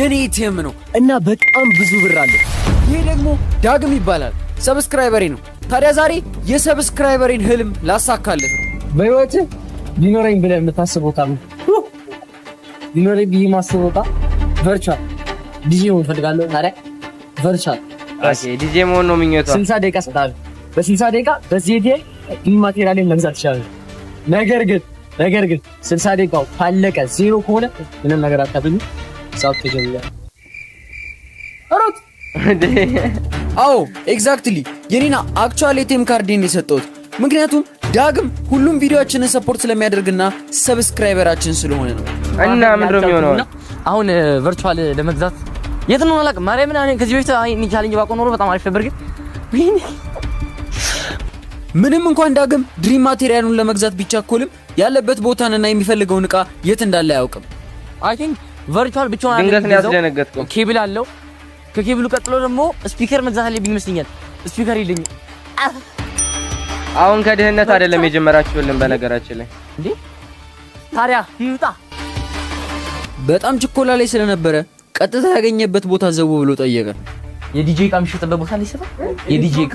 የኔ ኤቲኤም ነው እና በጣም ብዙ ብር አለ። ይሄ ደግሞ ዳግም ይባላል። ሰብስክራይበሬ ነው። ታዲያ ዛሬ የሰብስክራይበሬን ህልም ላሳካልህ። በህይወት ሊኖረኝ ብለህ የምታስበው ታም ሊኖረኝ ብዬ ማስበው ቨርቹዋል ዲጄ መሆን ፈልጋለሁ። ታዲያ ቨርቹዋል ዲጄ መሆን ነው ምኞቷ። 60 ደቂቃ ሰጣለሁ። በ60 ደቂቃ በዚህ ማቴሪያልን መግዛት ይችላል። ነገር ግን 60 ደቂቃው ካለቀ ዜሮ ከሆነ ምንም ነገር አታገኙ። ሳውት ተጀምሯል። አሮት አዎ ኤግዛክትሊ የኔና አክቹዋሊ ኤቲኤም ካርዴን የሰጠሁት ምክንያቱም ዳግም ሁሉም ቪዲዮአችንን ሰፖርት ስለሚያደርግና ሰብስክራይበራችን ስለሆነ ነው። እና ምንድነው የሚሆነው? አሁን ቨርቹዋል ለመግዛት የት ነው አላውቅም። ማርያምን እኔ ከዚህ በፊት እኔ ቻሌንጅ ባቆ ኖሮ በጣም አሪፍ ነበር። ግን ምንም እንኳን ዳግም ድሪም ማቴሪያሉን ለመግዛት ቢቻኮልም ያለበት ቦታንና የሚፈልገውን እቃ የት እንዳለ አያውቅም። አይ ቲንክ ቨርቹዋል ብቻውን ድንገት ነው ያስደነገጥኩት። ኬብል አለው። ከኬብሉ ቀጥሎ ደግሞ ስፒከር መግዛት አለብኝ ይመስለኛል። ስፒከር የለኝም። አሁን ከድህነት አይደለም የጀመራችሁልን በነገራችን ላይ እንዴ ታዲያ ይውጣ። በጣም ችኮላ ላይ ስለነበረ ቀጥታ ያገኘበት ቦታ ዘው ብሎ ጠየቀ። የዲጄ እቃ የሚሸጥበት ቦታ ላይ ሰፈ የዲጄ እቃ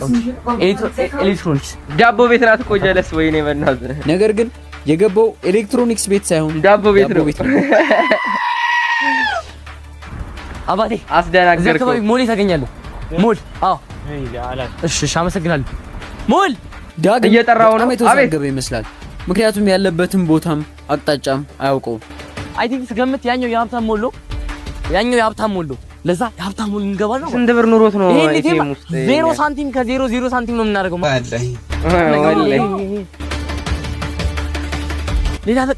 ኤሌክትሮኒክስ ዳቦ ቤት ናት እኮ ጀለስ ወይኔ በእናትህ። ነገር ግን የገባው ኤሌክትሮኒክስ ቤት ሳይሆን ዳቦ ቤት ነው። አባቴ አስደናገርከው። ዘከባይ ሞል ታገኛለህ። ሞል አዎ እሺ አመሰግናለሁ። ሞል ዳግም እየጠራው ነው። የተዘገበ ይመስላል ምክንያቱም ያለበትን ቦታም አቅጣጫም አያውቀውም። አይ ቲንክ ስገምት ያኛው የሀብታም ሞል ለዛ የሀብታም ሞል እንገባ ነው። ስንት ብር ኑሮት ነው ኤቲኤም ውስጥ? 0 ሳንቲም ከ0 ሳንቲም ነው የምናደርገው ማለት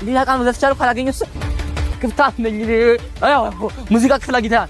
ሌላ ቃል መዘፍቻለሁ ካላገኘሁት ክፍታት ነኝ። ሙዚቃ ክፍል አግኝተሃል?